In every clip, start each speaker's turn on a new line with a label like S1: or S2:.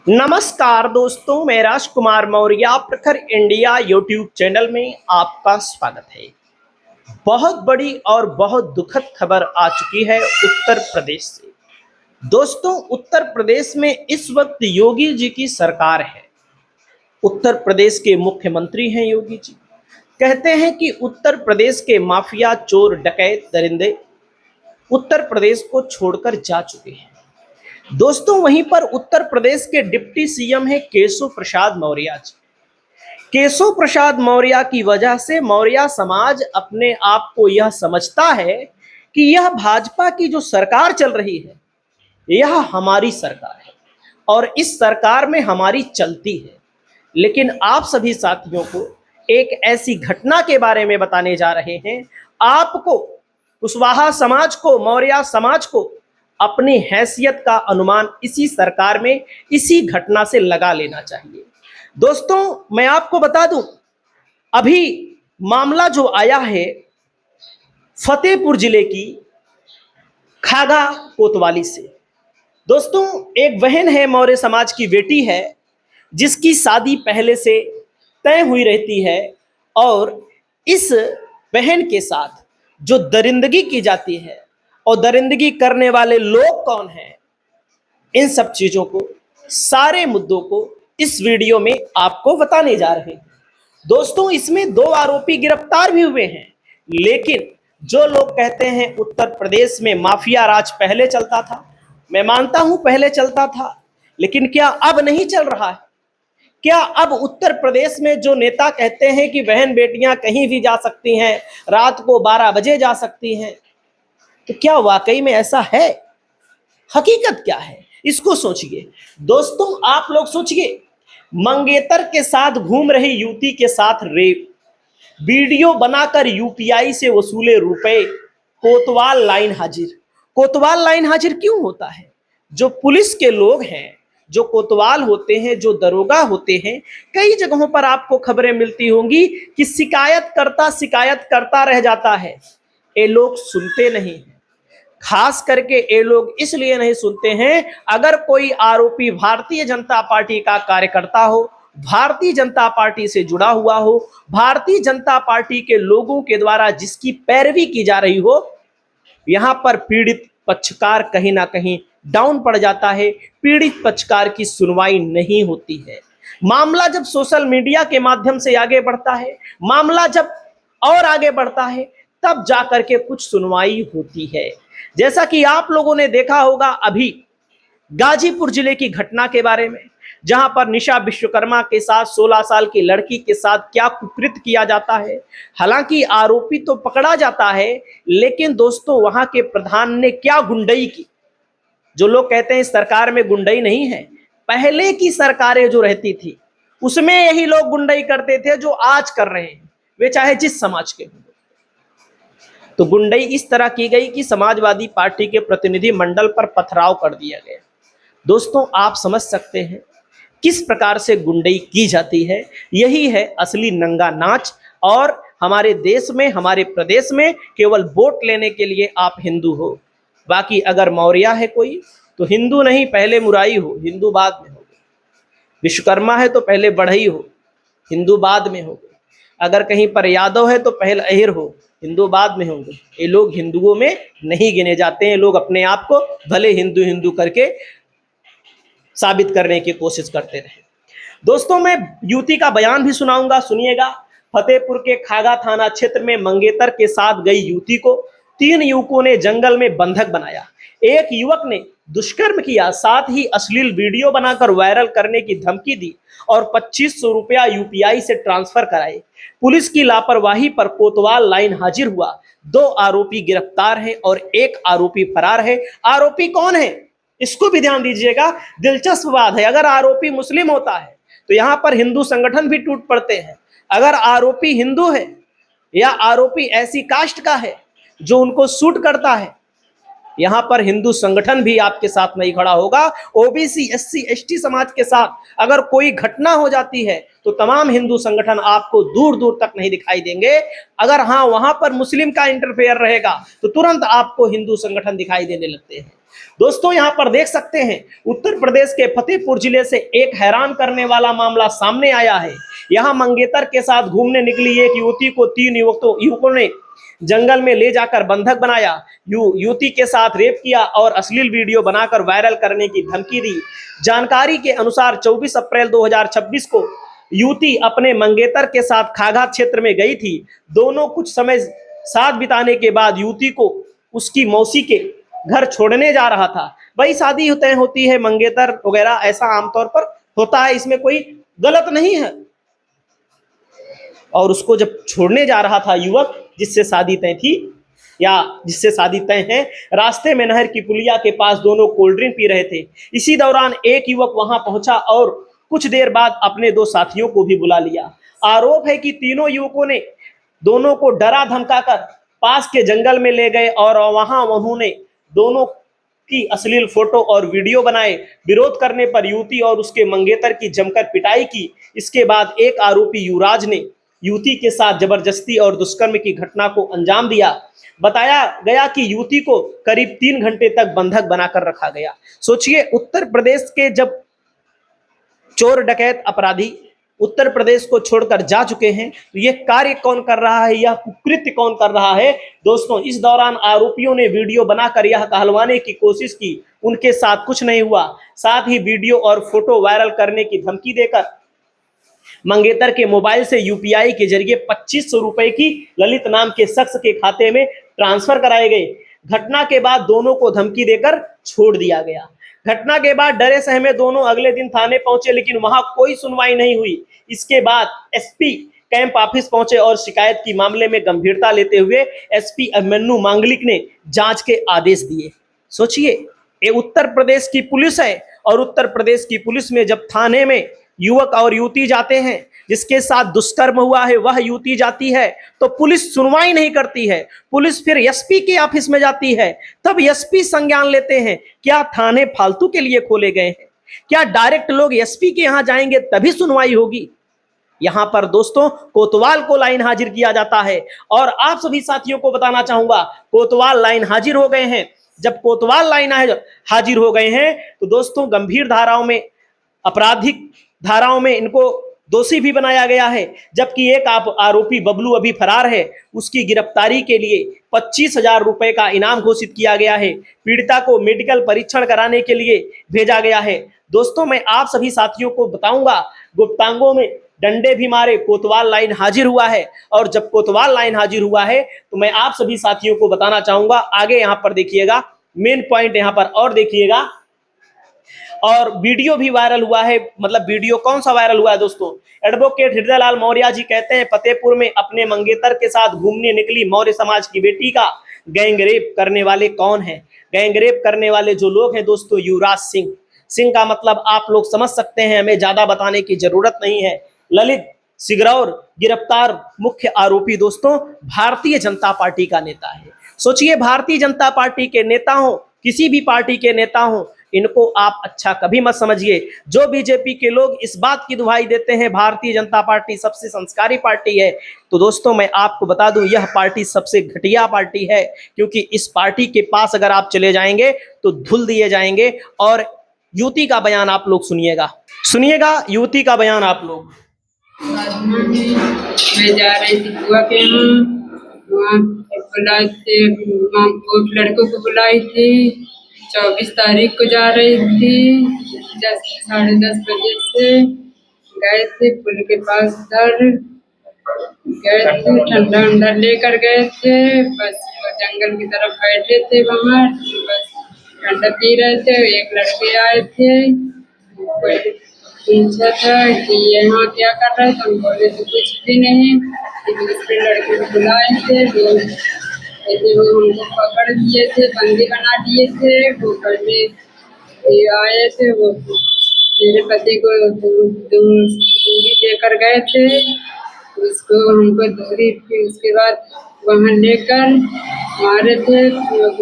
S1: नमस्कार दोस्तों, मैं राजकुमार मौर्य प्रखर इंडिया यूट्यूब चैनल में आपका स्वागत है। बहुत बड़ी और बहुत दुखद खबर आ चुकी है उत्तर प्रदेश से। दोस्तों, उत्तर प्रदेश में इस वक्त योगी जी की सरकार है। उत्तर प्रदेश के मुख्यमंत्री हैं योगी जी। कहते हैं कि उत्तर प्रदेश के माफिया, चोर, डकैत, दरिंदे उत्तर प्रदेश को छोड़कर जा चुके हैं। दोस्तों, वहीं पर उत्तर प्रदेश के डिप्टी सीएम है केशव प्रसाद मौर्य जी। केशव प्रसाद मौर्य की वजह से मौर्य समाज अपने आप को यह समझता है कि यह भाजपा की जो सरकार चल रही है, यह हमारी सरकार है और इस सरकार में हमारी चलती है। लेकिन आप सभी साथियों को एक ऐसी घटना के बारे में बताने जा रहे हैं। आपको, कुशवाहा समाज को, मौर्य समाज को अपनी हैसियत का अनुमान इसी सरकार में, इसी घटना से लगा लेना चाहिए। दोस्तों, मैं आपको बता दूं, अभी मामला जो आया है फतेहपुर जिले की खागा कोतवाली से। दोस्तों, एक बहन है, मौर्य समाज की बेटी है, जिसकी शादी पहले से तय हुई रहती है और इस बहन के साथ जो दरिंदगी की जाती है और दरिंदगी करने वाले लोग कौन हैं, इन सब चीजों को, सारे मुद्दों को इस वीडियो में आपको बताने जा रहे हैं। दोस्तों, इसमें 2 आरोपी गिरफ्तार भी हुए हैं। लेकिन जो लोग कहते हैं उत्तर प्रदेश में माफिया राज पहले चलता था, मैं मानता हूं पहले चलता था, लेकिन क्या अब नहीं चल रहा है? क्या अब उत्तर प्रदेश में जो नेता कहते हैं कि बहन बेटियां कहीं भी जा सकती हैं, रात को 12 बजे जा सकती हैं, तो क्या वाकई में ऐसा है? हकीकत क्या है, इसको सोचिए। दोस्तों, आप लोग सोचिए, मंगेतर के साथ घूम रही युवती के साथ रेप, वीडियो बनाकर यूपीआई से वसूले रुपए, कोतवाल लाइन हाजिर। कोतवाल लाइन हाजिर क्यों होता है? जो पुलिस के लोग हैं, जो कोतवाल होते हैं, जो दरोगा होते हैं, कई जगहों पर आपको खबरें मिलती होंगी कि शिकायत करता रह जाता है। ये लोग सुनते नहीं हैं। खास करके ये लोग इसलिए नहीं सुनते हैं, अगर कोई आरोपी भारतीय जनता पार्टी का कार्यकर्ता हो, भारतीय जनता पार्टी से जुड़ा हुआ हो, भारतीय जनता पार्टी के लोगों के द्वारा जिसकी पैरवी की जा रही हो, यहां पर पीड़ित पक्षकार कहीं ना कहीं डाउन पड़ जाता है। पीड़ित पक्षकार की सुनवाई नहीं होती है। मामला जब सोशल मीडिया के माध्यम से आगे बढ़ता है, मामला जब और आगे बढ़ता है, तब जाकर के कुछ सुनवाई होती है। जैसा कि आप लोगों ने देखा होगा अभी गाजीपुर जिले की घटना के बारे में, जहां पर निशा विश्वकर्मा के साथ 16 साल की लड़की के साथ क्या कुकृत्य किया जाता है। हालांकि आरोपी तो पकड़ा जाता है, लेकिन दोस्तों वहां के प्रधान ने क्या गुंडई की। जो लोग कहते हैं सरकार में गुंडई नहीं है, पहले की सरकारें जो रहती थी उसमें यही लोग गुंडई करते थे जो आज कर रहे हैं, वे चाहे जिस समाज के हों। तो गुंडई इस तरह की गई कि समाजवादी पार्टी के प्रतिनिधि मंडल पर पथराव कर दिया गया। दोस्तों, आप समझ सकते हैं किस प्रकार से गुंडई की जाती है। यही है असली नंगा नाच। और हमारे देश में, हमारे प्रदेश में केवल वोट लेने के लिए आप हिंदू हो, बाकी अगर मौर्य है कोई तो हिंदू नहीं, पहले मुराई हो, हिंदू बाद में हो। विश्वकर्मा है तो पहले बढ़ई हो, हिंदू बाद में हो। अगर कहीं पर यादव है तो पहले अहिर हो, हिंदू बाद में होंगे। ये लोग हिंदुओं में नहीं गिने जाते हैं। लोग अपने आप को भले हिंदू हिंदू करके साबित करने की कोशिश करते रहे। दोस्तों, मैं युवती का बयान भी सुनाऊंगा, सुनिएगा। फतेहपुर के खागा थाना क्षेत्र में मंगेतर के साथ गई युवती को 3 युवकों ने जंगल में बंधक बनाया। एक युवक ने दुष्कर्म किया, साथ ही अश्लील वीडियो बनाकर वायरल करने की धमकी दी और 2500 रुपया यूपीआई से ट्रांसफर कराए। पुलिस की लापरवाही पर कोतवाल लाइन हाजिर हुआ। 2 आरोपी गिरफ्तार हैं और 1 आरोपी फरार है। आरोपी कौन है, इसको भी ध्यान दीजिएगा। दिलचस्प बात है, अगर आरोपी मुस्लिम होता है तो यहां पर हिंदू संगठन भी टूट पड़ते हैं। अगर आरोपी हिंदू है या आरोपी ऐसी कास्ट का है जो उनको सूट करता है, यहां पर हिंदू संगठन भी आपके साथ नहीं खड़ा होगा। ओबीसी, एससी, एसटी समाज के साथ अगर कोई घटना हो जाती है तो तमाम हिंदू संगठन आपको दूर दूर तक नहीं दिखाई देंगे। अगर हाँ, वहां पर मुस्लिम का इंटरफेयर रहेगा तो तुरंत आपको हिंदू संगठन दिखाई देने लगते हैं। दोस्तों यहाँ पर देख सकते हैं उत्तर प्रदेश के फतेहपुर जिले से एक हैरान करने वाला मामला सामने आया है। यहाँ मंगेतर के साथ घूमने निकली एक युवती को 3 युवकों ने जंगल में ले जाकर बंधक बनाया, युवती के साथ रेप किया और अश्लील वीडियो बनाकर वायरल करने की धमकी दी। जानकारी के अनुसार 24 अप्रैल 2026 को युवती अपने मंगेतर के साथ खागा क्षेत्र में गई थी। दोनों कुछ समय साथ बिताने के बाद युवती को उसकी मौसी के घर छोड़ने जा रहा था। भाई शादी तय होती है, मंगेतर वगैरह ऐसा आमतौर पर होता है, इसमें कोई गलत नहीं है। और उसको जब छोड़ने जा रहा था युवक जिससे शादी तय थी या जिससे शादी तय है, रास्ते में नहर की पुलिया के पास दोनों कोल्ड ड्रिंक पी रहे थे। इसी दौरान एक युवक वहां पहुंचा और कुछ देर बाद अपने 2 साथियों को भी बुला लिया। आरोप है कि तीनों युवकों ने दोनों को डरा धमकाकर पास के जंगल में ले गए और वहां उन्होंने दोनों की अश्लील फोटो और वीडियो बनाए। विरोध करने पर युवती और उसके मंगेतर की जमकर पिटाई की। इसके बाद एक आरोपी युवराज ने युवती के साथ जबरदस्ती और दुष्कर्म की घटना को अंजाम दिया। बताया गया कि युवती को करीब 3 घंटे तक बंधक बनाकर रखा गया। सोचिए, उत्तर प्रदेश के जब चोर डकैत अपराधी उत्तर प्रदेश को छोड़कर जा चुके हैं, तो यह कार्य कौन कर रहा है, यह कुकृत्य कौन कर रहा है? दोस्तों, इस दौरान आरोपियों ने वीडियो बनाकर यह कहलवाने की कोशिश की उनके साथ कुछ नहीं हुआ। साथ ही वीडियो और फोटो वायरल करने की धमकी देकर मंगेतर के मोबाइल से यूपीआई के जरिए 2500 रुपए की ललित नाम के शख्स के खाते में ट्रांसफर कराए गए। घटना के बाद दोनों को धमकी देकर छोड़ दिया गया। घटना के बाद डरे सहमे दोनों अगले दिन थाने पहुंचे, लेकिन वहां कोई सुनवाई नहीं हुई। इसके बाद एसपी कैंप ऑफिस पहुंचे और शिकायत की मामले में गंभीरता लेते हुए एसपी अभिमन्यु मांगलिक ने जांच के आदेश दिए। सोचिए, ये उत्तर प्रदेश की पुलिस है और उत्तर प्रदेश की पुलिस में जब थाने में युवक और युवती जाते हैं, जिसके साथ दुष्कर्म हुआ है वह युवती जाती है, तो पुलिस सुनवाई नहीं करती है। पुलिस फिर एसपी के ऑफिस में जाती है, तब एसपी संज्ञान लेते हैं। क्या थाने फालतू के लिए खोले गए हैं? क्या डायरेक्ट लोग एसपी के यहां जाएंगे तभी सुनवाई होगी? यहां पर दोस्तों कोतवाल को लाइन हाजिर किया जाता है और आप सभी साथियों को बताना चाहूंगा, कोतवाल लाइन हाजिर हो गए हैं। जब कोतवाल लाइन हाजिर हो गए हैं तो दोस्तों गंभीर धाराओं में, आपराधिक धाराओं में इनको दोषी भी बनाया गया है। जबकि एक आरोपी बबलू अभी फरार है, उसकी गिरफ्तारी के लिए 25,000 रुपए का इनाम घोषित किया गया है। पीड़िता को मेडिकल परीक्षण कराने के लिए भेजा गया है। दोस्तों, मैं आप सभी साथियों को बताऊंगा, गुप्तांगों में डंडे भी मारे, कोतवाल लाइन हाजिर हुआ है। और जब कोतवाल लाइन हाजिर हुआ है तो मैं आप सभी साथियों को बताना चाहूंगा, आगे यहां पर देखिएगा, मेन पॉइंट यहां पर और देखिएगा। और वीडियो भी वायरल हुआ है। मतलब वीडियो कौन सा वायरल हुआ है दोस्तों? एडवोकेट हृदयलाल मौर्य जी कहते हैं, फतेहपुर में अपने मंगेतर के साथ घूमने निकली मौर्य समाज की बेटी का गैंग रेप करने वाले कौन है? गैंग रेप करने वाले जो लोग हैं दोस्तों, युवराज सिंह। सिंह का मतलब आप लोग समझ सकते हैं, हमें ज्यादा बताने की जरूरत नहीं है। ललित सिगरौर गिरफ्तार मुख्य आरोपी दोस्तों भारतीय जनता पार्टी का नेता है। सोचिए, भारतीय जनता पार्टी के नेता हो, किसी भी पार्टी के नेता हो, इनको आप अच्छा कभी मत समझिए। जो बीजेपी के लोग इस बात की दुहाई देते हैं भारतीय जनता पार्टी सबसे संस्कारी पार्टी है, तो दोस्तों मैं आपको बता दूं, यह पार्टी सबसे घटिया पार्टी है। क्योंकि इस पार्टी के पास अगर आप चले जाएंगे तो धुल दिए जाएंगे। और युवती का बयान आप लोग सुनिएगा, युवती का बयान आप लोग।
S2: मैं जा रही थी बुआ के वहाँ बुलाए थे, लड़कों को बुलाई थी। 24 तारीख को जा रही थी, 10 साढ़े 10 बजे से गए थे पुल के पास उधर गए थे, ठंडा उंडा लेकर गए थे। बस जंगल की तरफ बैठे थे, वहाँ बस ठंडा पी रहे थे। एक लड़के आए थे, पूछा था कि यहाँ क्या कर रहे थे? हम बोले तो कुछ भी नहीं। दूसरे लड़के को बुलाए थे, वो हमको पकड़ लिए थे, बंदी बना दिए थे। वो करने आए थे, वो मेरे पति को दूरी लेकर गए थे, उसको हमको दूरी, फिर उसके बाद वहाँ लेकर मारे थे।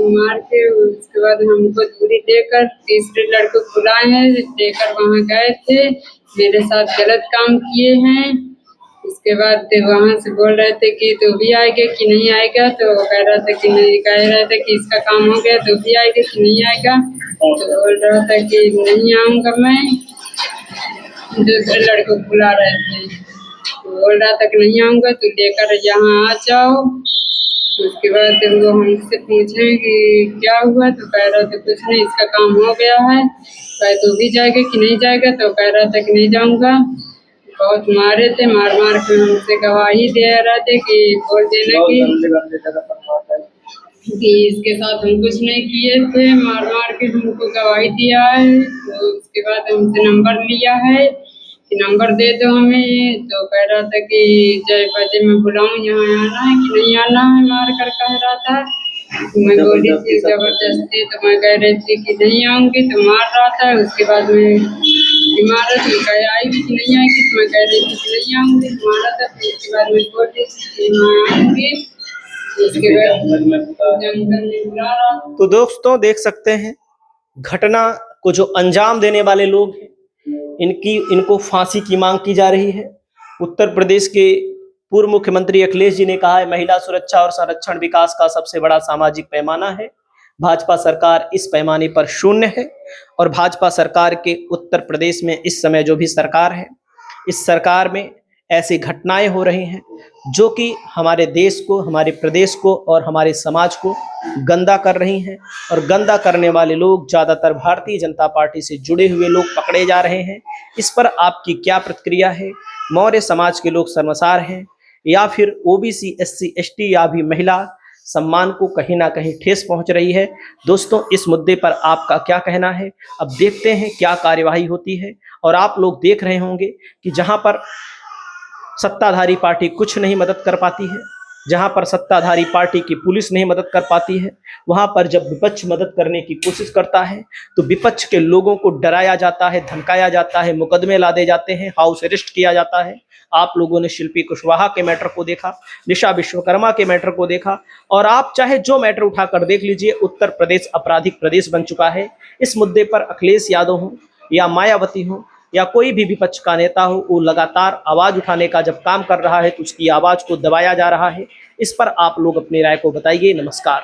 S2: मार के उसके बाद हमको दूरी देकर तीसरे लड़के को बुलाए हैं, लेकर वहाँ गए थे। मेरे साथ गलत काम किए हैं, उसके बाद वहाँ से बोल रहे थे कि तू भी आएगा कि नहीं आएगा, तो वो कह रहा था कि नहीं, कह रहे थे कि इसका काम हो गया, तू भी आएगा कि नहीं आएगा। तो बोल रहा था कि नहीं आऊँगा मैं, दूसरे लड़के को बुला रहे थे। तो बोल रहा था कि नहीं आऊँगा, तू लेकर यहाँ आ जाओ। उसके बाद वो हमसे पूछे कि क्या हुआ, तो कह रहा था कुछ नहीं, इसका काम हो गया है। कहे तू भी जाएगा कि नहीं जाएगा, तो कह रहा था कि नहीं जाऊँगा। बहुत मारे थे, मार मार के हमसे गवाही दे रहे थे कि बोल देना कि इसके साथ हम कुछ नहीं किए थे, मार मार के हमको गवाही दिया है। तो उसके बाद हमसे नंबर लिया है कि नंबर दे दो हमें। तो कह रहा था कि जय बजे मैं बुलाऊं, यहाँ आना है कि नहीं आना है, मार कर कह रहा था। मैं बोली थी जबरदस्ती, तो मैं कह रही थी कि नहीं आऊंगी, तो मार रहा था। उसके बाद में बीमार थी, कह आएगी कि नहीं आएगी, तो मैं कह रही थी कि नहीं आऊंगी, मारा था। फिर उसके बाद में बोल रही थी कि मैं आऊंगी। उसके बाद जंगल में बुला रहा था।
S1: तो दोस्तों देख सकते हैं घटना को जो अंजाम देने वाले लोग हैं, इनको फांसी की मांग की जा रही है। उत्तर प्रदेश के पूर्व मुख्यमंत्री अखिलेश जी ने कहा है, महिला सुरक्षा और संरक्षण विकास का सबसे बड़ा सामाजिक पैमाना है। भाजपा सरकार इस पैमाने पर शून्य है और भाजपा सरकार के उत्तर प्रदेश में इस समय जो भी सरकार है, इस सरकार में ऐसी घटनाएं हो रही हैं जो कि हमारे देश को, हमारे प्रदेश को और हमारे समाज को गंदा कर रही हैं। और गंदा करने वाले लोग ज़्यादातर भारतीय जनता पार्टी से जुड़े हुए लोग पकड़े जा रहे हैं। इस पर आपकी क्या प्रतिक्रिया है? मौर्य समाज के लोग शर्मसार हैं या फिर ओबीसी, एससी, एसटी या भी महिला सम्मान को कहीं ना कहीं ठेस पहुंच रही है? दोस्तों इस मुद्दे पर आपका क्या कहना है? अब देखते हैं क्या कार्यवाही होती है। और आप लोग देख रहे होंगे कि जहां पर सत्ताधारी पार्टी कुछ नहीं मदद कर पाती है, जहां पर सत्ताधारी पार्टी की पुलिस नहीं मदद कर पाती है, वहां पर जब विपक्ष मदद करने की कोशिश करता है तो विपक्ष के लोगों को डराया जाता है, धमकाया जाता है, मुकदमे लादे जाते हैं, हाउस अरेस्ट किया जाता है। आप लोगों ने शिल्पी कुशवाहा के मैटर को देखा, निशा विश्वकर्मा के मैटर को देखा, और आप चाहे जो मैटर उठाकर देख लीजिए, उत्तर प्रदेश आपराधिक प्रदेश बन चुका है। इस मुद्दे पर अखिलेश यादव हो या मायावती हो या कोई भी विपक्ष का नेता हो, वो लगातार आवाज उठाने का जब काम कर रहा है तो उसकी आवाज को दबाया जा रहा है। इस पर आप लोग अपनी राय को बताइए। नमस्कार।